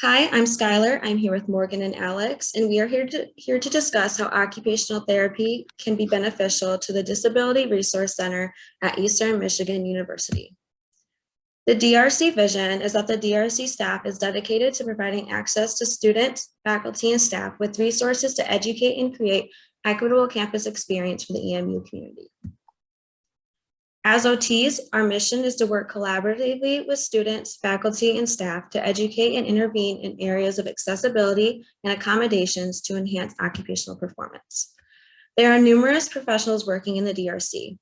Hi, I'm Skylar. I'm here with Morgan and Alex, and we are here to discuss how occupational therapy can be beneficial to the Disability Resource Center at Eastern Michigan University. The DRC vision is that the DRC staff is dedicated to providing access to students, faculty, and staff with resources to educate and create equitable campus experience for the EMU community. As OTs, our mission is to work collaboratively with students, faculty, and staff to educate and intervene in areas of accessibility and accommodations to enhance occupational performance. There are numerous professionals working in the DRC.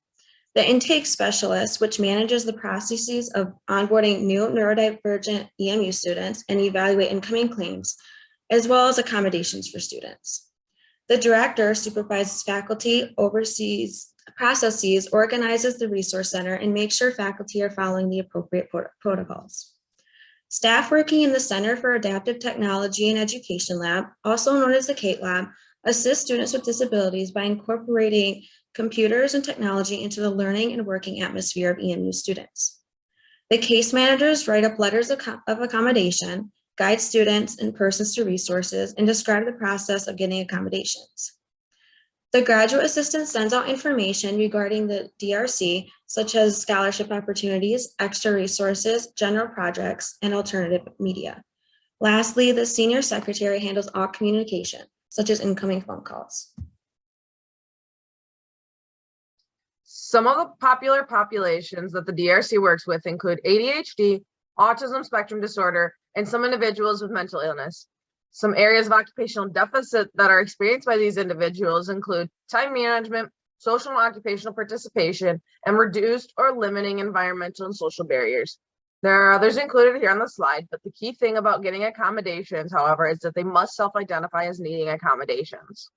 The intake specialist, which manages the processes of onboarding new neurodivergent EMU students and evaluate incoming claims, as well as accommodations for students. The director supervises faculty, oversees processes, organizes the resource center, and makes sure faculty are following the appropriate protocols. Staff working in the Center for Adaptive Technology and Education Lab, also known as the CATE Lab, assist students with disabilities by incorporating computers and technology into the learning and working atmosphere of EMU students. The case managers write up letters of accommodation, guide students and persons to resources, and describe the process of getting accommodations. The graduate assistant sends out information regarding the DRC, such as scholarship opportunities, extra resources, general projects, and alternative media. Lastly, the senior secretary handles all communication, such as incoming phone calls. Some of the popular populations that the DRC works with include ADHD, autism spectrum disorder, and some individuals with mental illness. Some areas of occupational deficit that are experienced by these individuals include time management, social and occupational participation, and reduced or limiting environmental and social barriers. There are others included here on the slide, but the key thing about getting accommodations, however, is that they must self-identify as needing accommodations.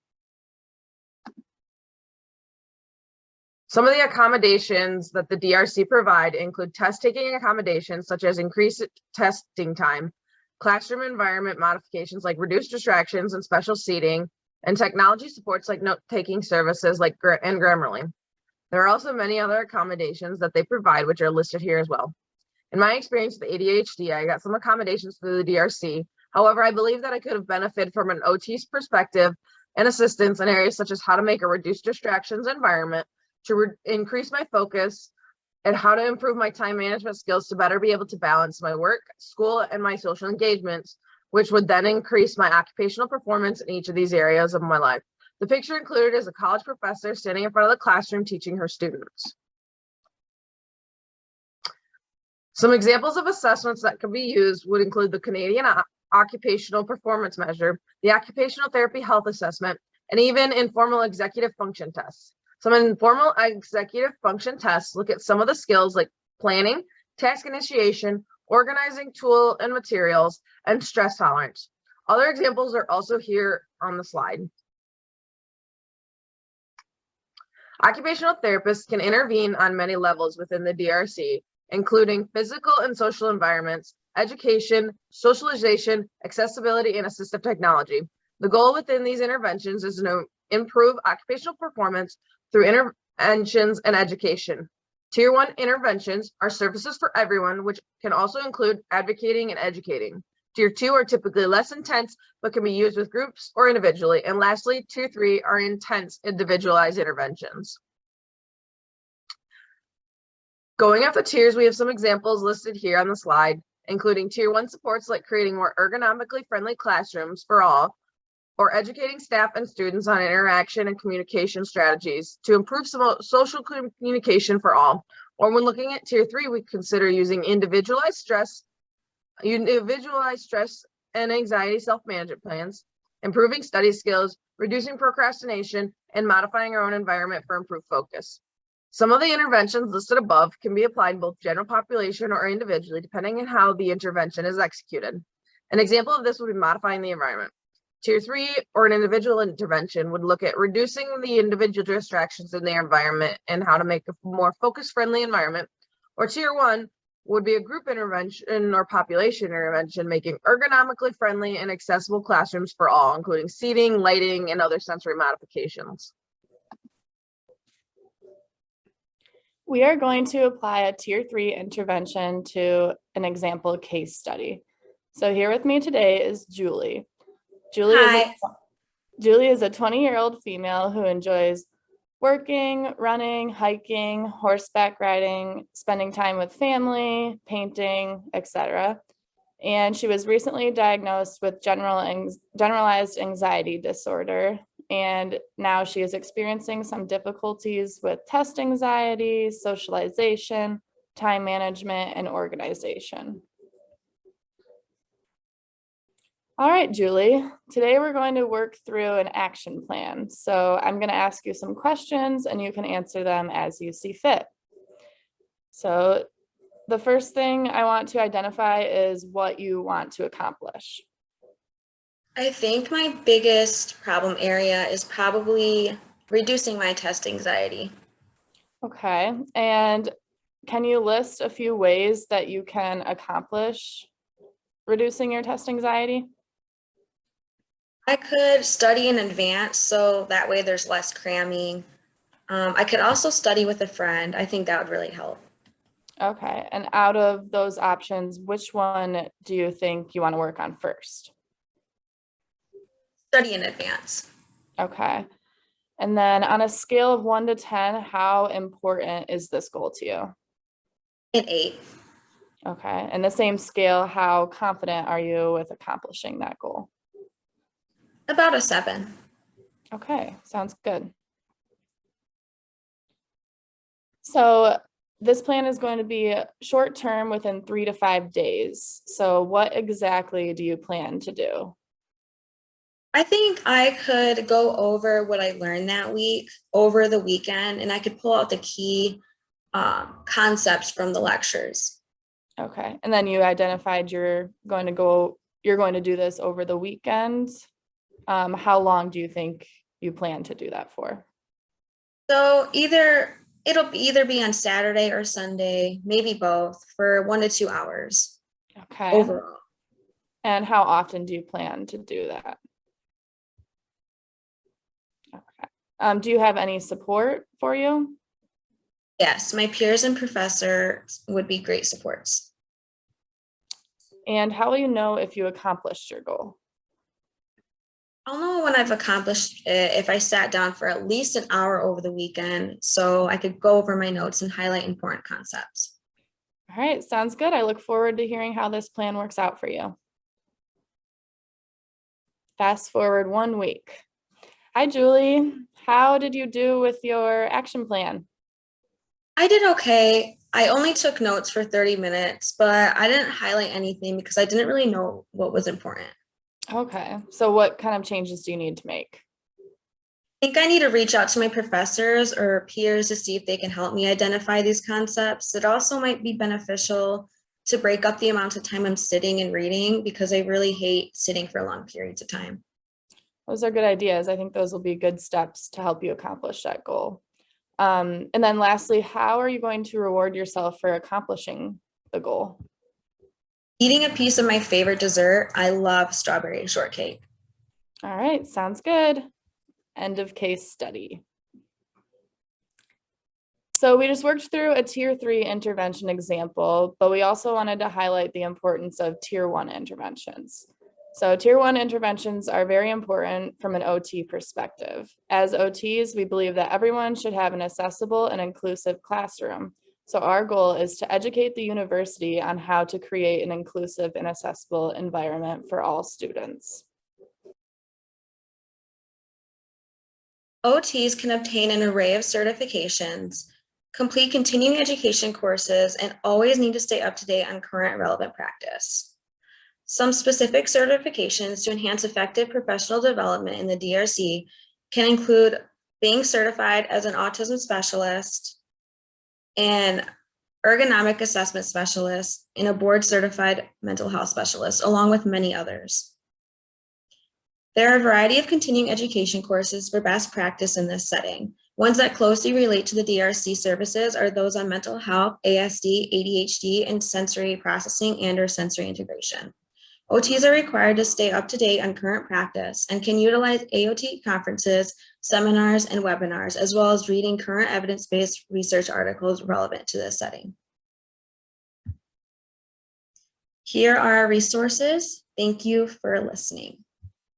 Some of the accommodations that the DRC provide include test-taking accommodations such as increased testing time, classroom environment modifications like reduced distractions and special seating, and technology supports like note-taking services like Grammarly. There are also many other accommodations that they provide, which are listed here as well. In my experience with ADHD, I got some accommodations through the DRC. However, I believe that I could have benefited from an OT's perspective and assistance in areas such as how to make a reduced distractions environment, to increase my focus, and how to improve my time management skills to better be able to balance my work, school, and my social engagements, which would then increase my occupational performance in each of these areas of my life. The picture included is a college professor standing in front of the classroom teaching her students. Some examples of assessments that can be used would include the Canadian Occupational Performance Measure, the Occupational Therapy Health Assessment, and even informal executive function tests. Some informal executive function tests look at some of the skills like planning, task initiation, organizing tool and materials, and stress tolerance. Other examples are also here on the slide. Occupational therapists can intervene on many levels within the DRC, including physical and social environments, education, socialization, accessibility, and assistive technology. The goal within these interventions is to improve occupational performance through interventions and education. Tier 1 interventions are services for everyone, which can also include advocating and educating. Tier 2 are typically less intense, but can be used with groups or individually. And lastly, Tier 3 are intense, individualized interventions. Going up the tiers, we have some examples listed here on the slide, including Tier 1 supports like creating more ergonomically friendly classrooms for all, or educating staff and students on interaction and communication strategies to improve social communication for all. Or when looking at Tier 3, we consider using individualized stress and anxiety self-management plans, improving study skills, reducing procrastination, and modifying our own environment for improved focus. Some of the interventions listed above can be applied in both general population or individually, depending on how the intervention is executed. An example of this would be modifying the environment. Tier 3 or an individual intervention would look at reducing the individual distractions in their environment and how to make a more focus-friendly environment. Or Tier 1 would be a group intervention or population intervention, making ergonomically friendly and accessible classrooms for all, including seating, lighting, and other sensory modifications. We are going to apply a Tier 3 intervention to an example case study. So here with me today is Julie. Julie is Hi. Julie is a 20-year-old female who enjoys working, running, hiking, horseback riding, spending time with family, painting, etc. And she was recently diagnosed with generalized anxiety disorder. And now she is experiencing some difficulties with test anxiety, socialization, time management, and organization. All right, Julie, today we're going to work through an action plan. So I'm going to ask you some questions and you can answer them as you see fit. So the first thing I want to identify is what you want to accomplish. I think my biggest problem area is probably reducing my test anxiety. Okay, and can you list a few ways that you can accomplish reducing your test anxiety? I could study in advance, so that way there's less cramming. I could also study with a friend. I think that would really help. Okay, and out of those options, which one do you think you want to work on first? Study in advance. Okay, and then on a scale of 1 to 10, how important is this goal to you? An 8. Okay, and the same scale, how confident are you with accomplishing that goal? About a 7. Okay, sounds good. So this plan is going to be short term within 3 to 5 days. So what exactly do you plan to do? I think I could go over what I learned that week over the weekend, and I could pull out the key concepts from the lectures. Okay, and then you identified you're going to do this over the weekend. How long do you think you plan to do that for? So it'll either be on Saturday or Sunday, maybe both, for 1 to 2 hours Okay, overall. and how often do you plan to do that? Okay. Do you have any support for you? Yes, my peers and professors would be great supports. And how will you know if you accomplished your goal? I'll know when I've accomplished it if I sat down for at least an hour over the weekend so I could go over my notes and highlight important concepts. All right, sounds good. I look forward to hearing how this plan works out for you. Fast forward 1 week. Hi, Julie. How did you do with your action plan? I did okay. I only took notes for 30 minutes, but I didn't highlight anything because I didn't really know what was important. Okay, so what kind of changes do you need to make? I think I need to reach out to my professors or peers to see if they can help me identify these concepts. It also might be beneficial to break up the amount of time I'm sitting and reading because I really hate sitting for long periods of time. Those are good ideas. I think those will be good steps to help you accomplish that goal. And then lastly, how are you going to reward yourself for accomplishing the goal? Eating a piece of my favorite dessert, I love strawberry shortcake. All right, sounds good. End of case study. So we just worked through a tier 3 intervention example, but we also wanted to highlight the importance of tier 1 interventions. So tier 1 interventions are very important from an OT perspective. As OTs, we believe that everyone should have an accessible and inclusive classroom. So our goal is to educate the university on how to create an inclusive and accessible environment for all students. OTs can obtain an array of certifications, complete continuing education courses, and always need to stay up to date on current relevant practice. Some specific certifications to enhance effective professional development in the DRC can include being certified as an autism specialist, an ergonomic assessment specialist, and a board certified mental health specialist, along with many others. There are a variety of continuing education courses for best practice in this setting. Ones that closely relate to the DRC services are those on mental health, ASD, ADHD, and sensory processing and/or sensory integration. OTs are required to stay up to date on current practice and can utilize AOT conferences, seminars, and webinars, as well as reading current evidence-based research articles relevant to this setting. Here are our resources. Thank you for listening.